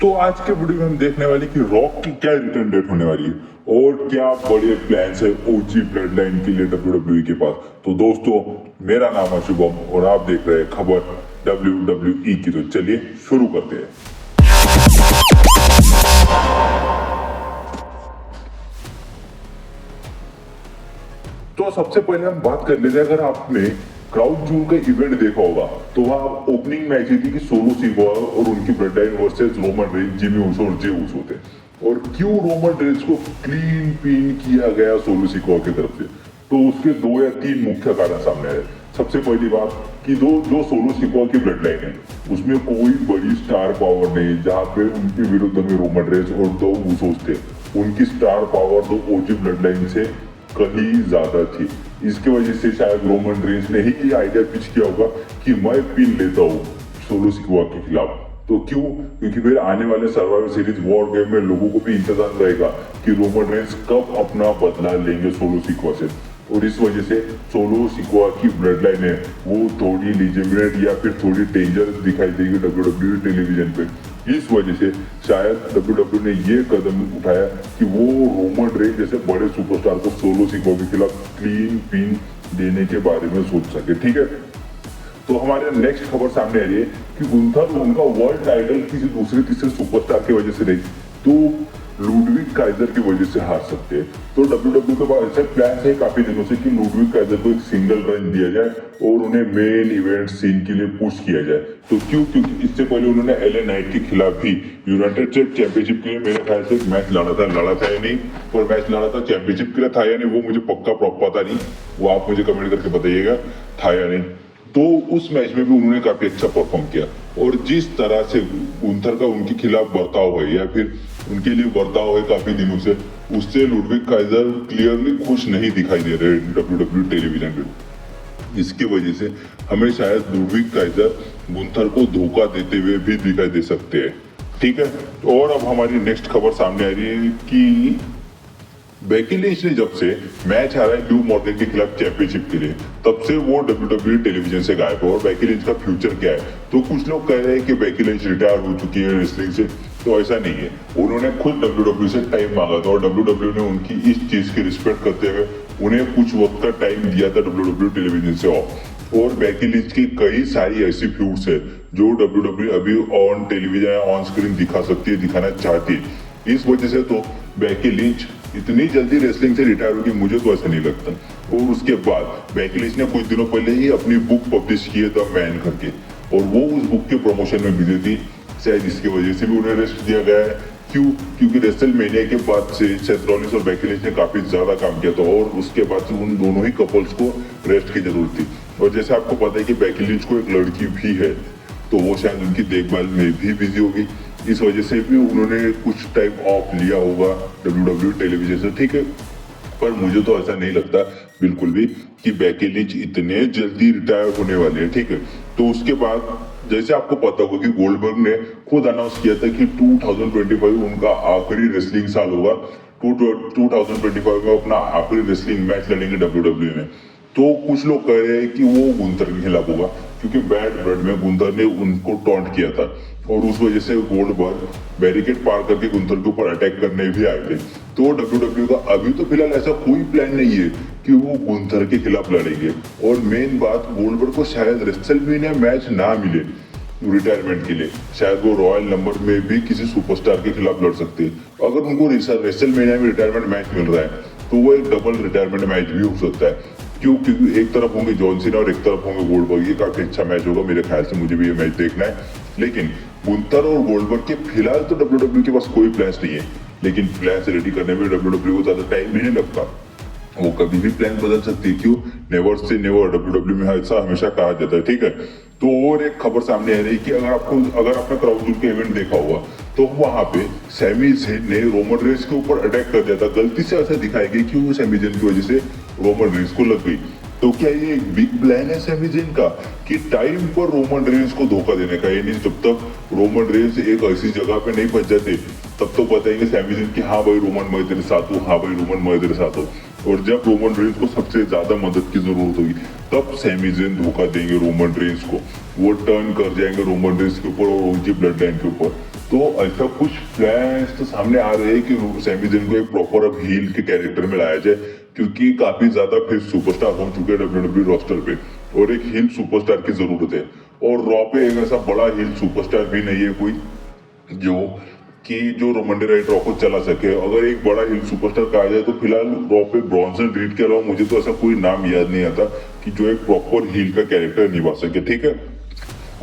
तो आज के वीडियो में हम देखने वाले कि रॉक की क्या रिटर्न डेट होने वाली है और क्या बड़े प्लान्स है ओजी ब्लड लाइन के लिए डब्ल्यूडब्ल्यूई के पास। तो दोस्तों, मेरा नाम है शुभम और आप देख रहे हैं खबर डब्ल्यूडब्ल्यूई की। तो चलिए शुरू करते हैं। तो सबसे पहले हम बात कर लेते हैं, अगर आपने क्राउड जूल का इवेंट देखा होगा तो वहां ओपनिंग मैच थी कि सोलो सिकोआ और उनकी blood line versus Roman Reigns, Jimmy Uso और जे ऊसो थे। और क्यों रोमन रेंज को क्लीन पिन किया गया सोलो सिकोआ की तरफ से, तो उसके 2 या 3 मुख्य कारण सामने आए। सबसे पहली बात कि जो सोलो सिकोआ की ब्लड लाइन है उसमें कोई बड़ी स्टार पावर नहीं, जहाँ पे उनके विरुद्ध में रोमन रेंज और 2 ऊसोस थे। उनकी स्टार पावर 2 ओजी ब्लड लाइन से कहीं ज्यादा थी। इसकी वजह से शायद रोमन रेंज ने ही ये आइडिया पिच किया होगा कि मैं पिन लेता हूँ सोलो सिकोआ के खिलाफ। तो क्यों? क्योंकि फिर आने वाले सर्वाइवर सीरीज वॉर गेम में लोगों को भी इंतजार रहेगा कि रोमन रेंज कब अपना बदला लेंगे सोलो सिकोआ से। और इस वजह से सोलो सिकोआ की ब्लड लाइन है वो थोड़ी लीजेंडरी या फिर थोड़ी डेंजरस दिखाई देगी डब्ल्यूडब्ल्यूई टेलीविजन पे। इस वजह से शायद डब्ल्यूडब्ल्यू ने ये कदम उठाया कि वो रोमन रेंज जैसे बड़े सुपरस्टार को सोलो सिकोआ के खिलाफ क्लीन पिन देने के बारे में सोच सके। ठीक है, तो हमारे नेक्स्ट खबर सामने आ रही है कि गुंथर उनका वर्ल्ड टाइटल किसी दूसरे तीसरे सुपरस्टार की वजह से नहीं तो लुडविग काइजर की वजह से हार सकते हैं। तो डब्ल्यूडब्ल्यू के पास ऐसा प्लान है काफी दिनों से कि लुडविग काइजर को एक सिंगल रन दिया जाए और उन्हें मेन इवेंट सीन के लिए पुश किया जाए। तो क्यों? क्योंकि इससे पहले उन्होंने एलए नाइट के खिलाफ भी यूनाइटेड स्टेट चैंपियनशिप के लिए मेरे ख्याल से मैच लड़ा था या नहीं, और मैच लड़ा था चैंपियनशिप के लिए था या नहीं वो मुझे पक्का पता नहीं, वो आप मुझे कमेंट करके बताइएगा था या नहीं। तो उस मैच में भी उन्होंने काफी अच्छा परफॉर्म किया। और जिस तरह से गुंथर का उनके खिलाफ बर्ताव है या फिर उनके लिए बर्ताव है काफी दिनों से, उससे लुडविग काइजर क्लियरली खुश नहीं दिखाई दे रहे डब्ल्यूडब्ल्यू टेलीविजन पे। इसकी वजह से हमें शायद लुडविग काइजर गुंथर को धोखा देते हुए भी दिखाई दे सकते हैं। ठीक है, और अब हमारी नेक्स्ट खबर सामने आ रही है कि बेकी लिंच ने जब से मैच हारा है ल्यू मॉर्गन के खिलाफ चैंपियनशिप के लिए, तब से वो डब्ल्यूडब्ल्यू टेलीविजन से गायब है। और बेकी लिंच का फ्यूचर क्या है? तो कुछ लोग कह रहे हैं कि बेकी लिंच रिटायर हो चुकी है रेसलिंग से, तो ऐसा नहीं है। उन्होंने खुद डब्ल्यूडब्ल्यू से टाइम मांगा था और डब्ल्यूडब्ल्यू ने उनकी इस चीज की रिस्पेक्ट करते हुए उन्हें कुछ वक्त का टाइम दिया था डब्ल्यूडब्ल्यू टेलीविजन से ऑफ। और बेकी लिंच की कई सारी ऐसी फ्यूड्स है जो डब्ल्यूडब्ल्यू अभी ऑन टेलीविजन या ऑन स्क्रीन दिखा सकती है, दिखाना चाहती है। इस वजह से तो बेकी लिंच इतनी जल्दी रेसलिंग से रिटायर होगी मुझे तो ऐसा नहीं लगता। और उसके बाद बेकी लिंच ने कुछ दिनों पहले ही अपनी बुक पब्लिश की है द मैन करके, और वो उस बुक के प्रमोशन में बिजी थी। शायद इसकी वजह से भी उन्हें रेस्ट दिया गया है। क्यों? क्योंकि रेसलमेनिया के बाद से सेथ रॉलिंस और बेकी लिंच ने काफी ज्यादा काम किया था और उसके बाद से उन दोनों ही कपल्स को रेस्ट की जरूरत थी। और जैसे आपको पता है कि बेकी लिंच को एक लड़की भी है, तो वो शायद उनकी देखभाल में भी बिजी होगी। इस वजह से भी उन्होंने कुछ टाइम ऑफ लिया होगा डब्ल्यूडब्ल्यू टेलीविजन से। ठीक है, पर मुझे तो ऐसा नहीं लगता बिल्कुल भी कि बेकी लिंच इतने जल्दी रिटायर होने वाले हैं। ठीक है, तो उसके बाद जैसे आपको पता होगा कि गोल्डबर्ग ने खुद अनाउंस किया था कि 2025 उनका आखिरी रेसलिंग साल होगा। 2025 में अपना आखिरी रेसलिंग मैच लड़ेंगे डब्ल्यूडब्ल्यू में। तो कुछ लोग कह रहे हैं कि वो गुंथर के खिलाफ होगा, क्योंकि बैड ब्लड में गुंथर ने उनको टॉन्ट किया था और उस वजह से गोल्डबर्ग बैरिकेड पार करके गुंथर के ऊपर अटैक करने भी आए थे। तो डब्ल्यूडब्ल्यू का अभी तो फिलहाल ऐसा कोई प्लान नहीं है कि वो गुंथर के खिलाफ लड़ेंगे। और मेन बात, गोल्डबर्ग को शायद रेसलमेनिया मैच ना मिले रिटायरमेंट के लिए, शायद वो रॉयल नंबर में भी किसी सुपरस्टार के खिलाफ लड़ सकते हैं। अगर उनको रेसलमेनिया में रिटायरमेंट मैच मिल रहा है तो वो एक डबल रिटायरमेंट मैच भी हो सकता है। क्यों? क्योंकि एक तरफ होंगे जॉन सीना और एक तरफ होंगे गोल्डबर्ग। ये काफी अच्छा मैच होगा मेरे ख्याल से, मुझे भी ये मैच देखना है। लेकिन गुंथर और गोल्डबर्ग के फिलहाल तो डब्ल्यूडब्ल्यू के पास कोई प्लान्स नहीं है, लेकिन प्लान्स रेडी करने में डब्ल्यूडब्ल्यू को ज्यादा टाइम नहीं लगता। वो कभी भी प्लान बदल सकती है। क्यों? नेवर से नेवर, डब्ल्यूडब्ल्यू में ऐसा हमेशा कहा जाता है। ठीक है, तो और एक खबर सामने आ रही है कि अगर आपने क्राउड जूल के इवेंट देखा होगा तो वहां पे सैमी ज़ेन ने रोमन रेंज के ऊपर अटैक कर दिया था। गलती से ऐसा दिखाया गया कि वो सैमी ज़ेन की वजह से रोमन रेंज को लग गई। तो क्या ये एक बिग प्लान है सैमी ज़ेन का कि टाइम पर रोमन रेंज को धोखा देने का? यानी जब तक रोमन रेंज एक ऐसी जगह पे नहीं पहुंच जाते तब तो बताएंगे सैमी ज़ेन कि हाँ भाई रोमन मैं तेरे साथ हूँ, हाँ भाई रोमन मैं तेरे साथ हूँ। और जब रोमन रेंज को सबसे ज्यादा मदद की जरूरत होगी तब सैमी ज़ेन धोखा देंगे रोमन रेंज को, वो टर्न कर जाएंगे रोमन रेंज के ऊपर और उनकी ब्लड लाइन के ऊपर। तो ऐसा कुछ प्लान्स तो सामने आ रहे हैं कि सैमी ज़ेन को एक प्रॉपर अब हील के कैरेक्टर में लाया जाए, क्योंकि काफी ज्यादा फिर सुपरस्टार हो चुके हैं डब्ल्यूडब्ल्यू रोस्टर पे और एक हील सुपरस्टार की जरूरत है। और रॉ पे एक ऐसा बड़ा हील सुपरस्टार भी नहीं है कोई जो जो मंडे नाइट रॉ को चला सके। अगर एक बड़ा हिल सुपरस्टार कहा जाए तो फिलहाल रॉ पे ब्रॉन्सन रीड के अलावा मुझे तो ऐसा कोई नाम याद नहीं आता कि जो एक प्रॉपर हील का कैरेक्टर निभा सके। ठीक है,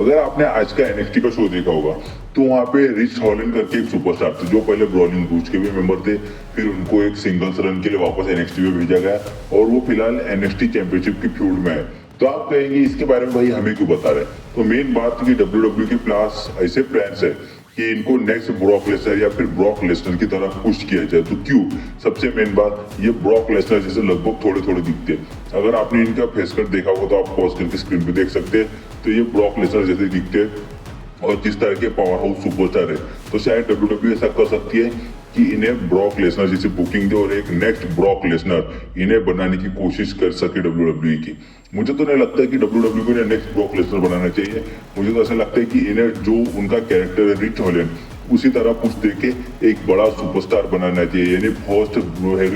अगर आपने आज का एनएक्सटी का शो देखा होगा तो वहाँ पे रिच हॉलैंड करके एक सुपरस्टार थे जो पहले ब्रॉलिंग रूज के भी मेंबर थे, फिर उनको एक सिंगल्स रन के लिए वापस एनएक्सटी में भेजा गया और वो फिलहाल एनएक्सटी चैंपियनशिप की फ्यूड में है। तो आप कहेंगे इसके बारे में भाई हमें क्यों बता रहे हैं? तो मेन बात कि डब्ल्यूडब्ल्यू के पास ऐसे प्लान्स है कि इनको नेक्स्ट ब्रॉक लेसनर या फिर ब्रॉक लेसनर की तरह पुश किया जाए। तो क्यों? सबसे मेन बात, ये ब्रॉक लेसनर जैसे लगभग थोड़े थोड़े दिखते हैं। अगर आपने इनका फेस कट देखा हो तो आप पॉज करके स्क्रीन पे देख सकते हैं। तो ये ब्रॉक लेसनर जैसे दिखते हैं और जिस तरह के पावर हाउस सुपरस्टार है, तो शायद डब्ल्यूडब्ल्यू ऐसा कर सकती है कि इन्हें ब्रॉक लेसनर जैसे बुकिंग दे और एक नेक्स्ट ब्रॉक लेसनर इन्हें बनाने की कोशिश कर सके डब्ल्यूडब्ल्यू की। मुझे तो नहीं लगता है कि डब्ल्यूडब्ल्यू को इन्हें नेक्स्ट ब्रॉक लेसनर बनाना चाहिए। मुझे तो ऐसा लगता है कि इन्हें जो उनका कैरेक्टर है रिच हॉलैंड उसी तरह कुछ देके एक बड़ा सुपरस्टार बनाना चाहिए, यानी फर्स्ट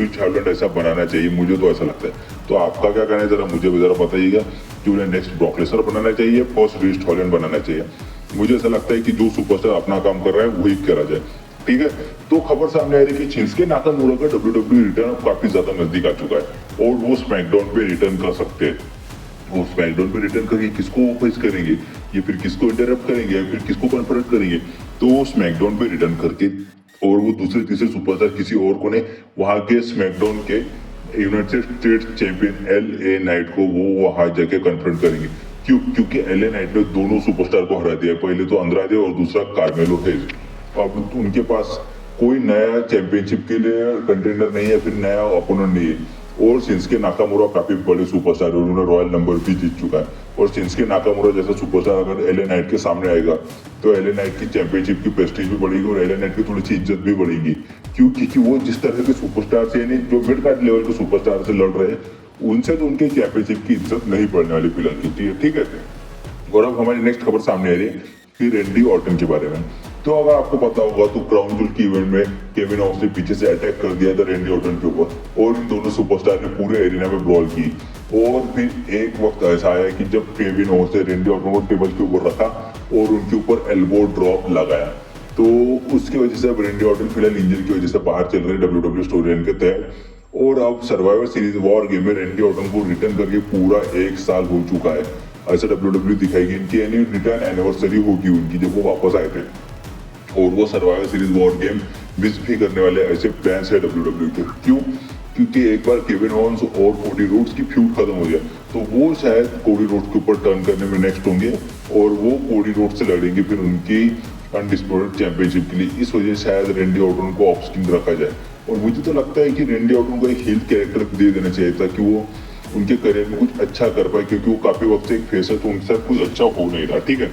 रिच हॉलैंड ऐसा बनाना चाहिए। मुझे तो ऐसा लगता है। तो आपका क्या कहना है जरा मुझे भी जरा बताइएगा कि उन्हें नेक्स्ट ब्रॉक लेसनर बनाना चाहिए, फर्स्ट रिच हॉलैंड बनाना चाहिए। मुझे ऐसा लगता है कि जो सुपरस्टार अपना काम कर रहा है वही करा जाए। ठीक है, तो खबर सामने आ रही है कि शिंसुके नाकामुरा का डब्ल्यूडब्ल्यू रिटर्न अब काफी ज्यादा नजदीक आ चुका है और वो स्मैकडाउन पे रिटर्न कर सकते हैं। वो स्मैकडाउन पे रिटर्न करके किसको फेस करेंगे, या फिर किसको इंटरप्ट करेंगे, या फिर किसको कन्फ्रंट करेंगे? तो वो स्मैकडाउन पे रिटर्न करके और वो दूसरे तीसरे सुपरस्टार किसी और को ने वहां के स्मैकडाउन के United states champion LA night को वो वहां जाके कन्फ्रंट करेंगे। क्यों? क्योंकि एलए नाइट ने दोनों सुपरस्टार को हरा दिया, पहले तो अंद्रादे और दूसरा कार्मेलो हेज। अब उनके पास कोई नया चैंपियनशिप के लिए कंटेंडर नहीं है, फिर नया ओपोनेंट नहीं है। और शिंसुके नाकामुरा काफी बड़े सुपरस्टार है, उन्होंने रॉयल नंबर भी जीत चुका है। और शिंसुके नाकामुरा जैसा सुपरस्टार अगर एलए नाइट के सामने आएगा तो एलए नाइट की चैंपियनशिप की प्रेस्टीज भी बढ़ेगी और एलए नाइट की थोड़ी सी इज्जत भी बढ़ेगी। क्यों? क्योंकि वो जिस तरह के सुपरस्टार से, यानी जो मिड कार्ड लेवल के सुपरस्टार से लड़ रहे हैं, उनसे तो उनके चैंपियनशिप की इज्जत नहीं बढ़ने वाली फिलहाल की। ठीक है, और अब हमारी नेक्स्ट खबर सामने आ रही है कि रेंडी ऑर्टन के बारे में। तो अगर आपको पता होगा तो क्राउन जूल की इवेंट में केविन ओवंस ने पीछे से अटैक कर दिया था रेंडी ऑर्टन के ऊपर और इन दोनों सुपरस्टार ने पूरे एरिना में ब्रॉल की। और फिर एक वक्त ऐसा आया कि जब केविन ओवंस ने रेंडी ऑर्टन को टेबल के ऊपर रखा और उनके ऊपर एल्बो ड्रॉप लगाया, तो उसकी वजह से अब रेंडी ऑर्टन फिलहाल इंजरी की वजह से बाहर चल रहे डब्ल्यूडब्ल्यू स्टोरी लाइन के तहत। और अब सर्वाइवर सीरीज वॉर गेम में रेंडी ऑर्टन को रिटर्न करके पूरा 1 साल हो चुका है, ऐसा डब्ल्यूडब्ल्यू दिखाएगी। इनकी यानी रिटर्न एनिवर्सरी होगी उनकी जब वो वापस आए थे, और वो survivor series war game miss भी करने वाले ऐसे प्लान्स है डब्ल्यूडब्ल्यू के। क्यों? क्योंकि एक बार केविन ओवंस और कोडी रोड्स की फ्यूड खत्म हो जाए तो वो शायद कोडी रोड्स के ऊपर टर्न करने में नेक्स्ट होंगे और वो कोडी रोड्स से लड़ेंगे फिर उनकी अनडिस्प्यूटेड चैंपियनशिप के लिए। इस वजह से शायद रेंडी ऑर्टन को ऑफ स्क्रीन रखा जाए। और मुझे तो लगता है कि रेंडी ऑर्टन को एक हील कैरेक्टर दे देना चाहिए ताकि वो उनके करियर में कुछ अच्छा कर पाए, क्योंकि वो काफी वक्त से एक फेस है तो उनके साथ कुछ अच्छा हो नहीं रहा। ठीक है,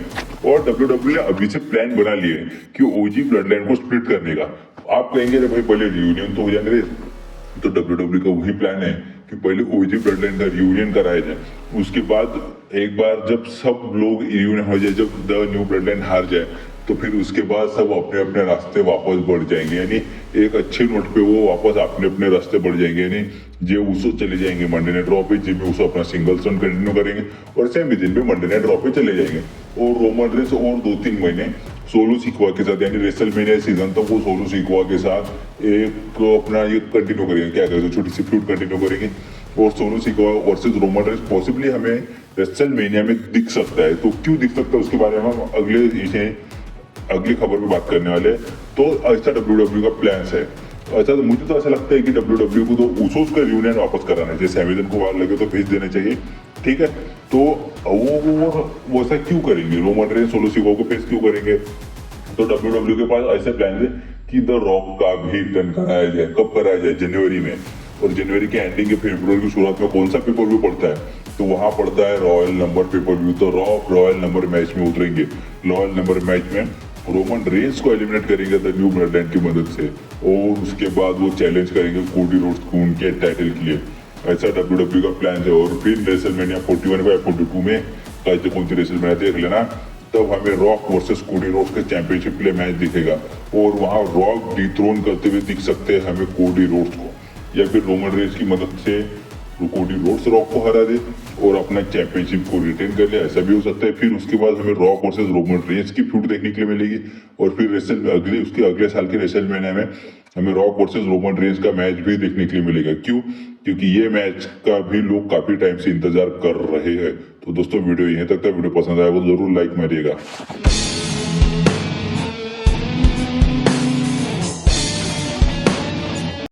और डब्ल्यूडब्ल्यू ने अभी से प्लान बना लिए कि ओजी ब्लड लाइन को स्प्लिट करने का। आप कहेंगे रे भाई पहले रियूनियन तो हो जाने दे, तो डब्ल्यूडब्ल्यू का वही प्लान है कि पहले ओजी ब्लड लाइन का रियूनियन कराया जाए, उसके बाद एक बार जब सब लोग रियूनियन हो जाए, जब द न्यू ब्लड लाइन हार जाए, तो फिर उसके बाद सब अपने अपने रास्ते वापस बढ़ जाएंगे। यानी एक अच्छे नोट पे वो वापस अपने अपने रास्ते बढ़ जाएंगे। यानी जे उसो चले जाएंगे मंडे नाइट रॉ पे, जिमी उसो अपना सिंगल्स रन कंटिन्यू करेंगे और सैमी ज़ेन पे मंडे नाइट रॉ पे चले जाएंगे। और रोमन रेंस और 2-3 महीने सोलो सिक्वा के साथ, यानी रेसलमेनिया सीजन तक वो सोलो सिक्वा के साथ एक अपना ये कंटिन्यू करेंगे, क्या करेंगे, छोटी सी फ्यूड कंटिन्यू करेंगे। और Solo Sikoa versus Roman Reigns possibly हमें रेसलमेनिया में दिख सकता है। तो क्यों दिख सकता है उसके बारे में हम अगली खबर में बात करने वाले। तो ऐसा डब्ल्यूडब्ल्यू का प्लान है। अच्छा, तो मुझे तो ऐसा लगता है कि डब्ल्यूडब्ल्यू को तो उसोस का यूनियन वापस कराना चाहिए, सैमी ज़ेन को बाहर लगे तो भेज देना चाहिए। ठीक है, तो वो ऐसा क्यों करेंगे, रोमन रेंस सोलो सिक्वा को फेस क्यों करेंगे? तो डब्ल्यूडब्ल्यू के पास ऐसे प्लान है कि द रॉक का भी रिटर्न कराया जाए। कब कराया जाए? जनवरी में। और जनवरी के एंडिंग के फरवरी की शुरुआत में कौन सा पेपर व्यू पड़ता है? तो वहां पड़ता है रॉयल नंबर पेपर व्यू। तो रॉयल नंबर मैच में उतरेंगे। रॉयल नंबर मैच में रोमन रेंस को एलिमिनेट करेंगे द न्यू ब्लड लाइन की मदद से, और उसके बाद वो चैलेंज करेंगे कोडी रोड्स को उनके टाइटल के लिए। ऐसा डब्ल्यूडब्ल्यू का प्लान है। और फिर रेसलमेनिया 41 या 42 में कौन सी रेसलमेनिया देख लेना, तब हमें रॉक वर्सेस कोडी रोड्स का चैंपियनशिप के लिए मैच दिखेगा और वहाँ रॉक डिथ्रोन करते हुए दिख सकते हैं हमें कोडी रोड्स को, या फिर रोमन रेंज की मदद से कोडी रोड्स रॉक को हरा दे और अपना चैंपियनशिप को रिटेन कर ले, ऐसा भी हो सकता है। फिर उसके बाद हमें रॉक वर्सेस रोमन रेंज की फ्यूड देखने के लिए मिलेगी और फिर उसके अगले साल के रेसलमेनिया में हमें रॉक वर्सेस रोमन रेंज का मैच भी देखने के लिए मिलेगा। क्यों? क्योंकि ये मैच का भी लोग काफी टाइम से इंतजार कर रहे हैं। तो दोस्तों वीडियो यहीं तक था। वीडियो पसंद आया तो जरूर लाइक मारिएगा।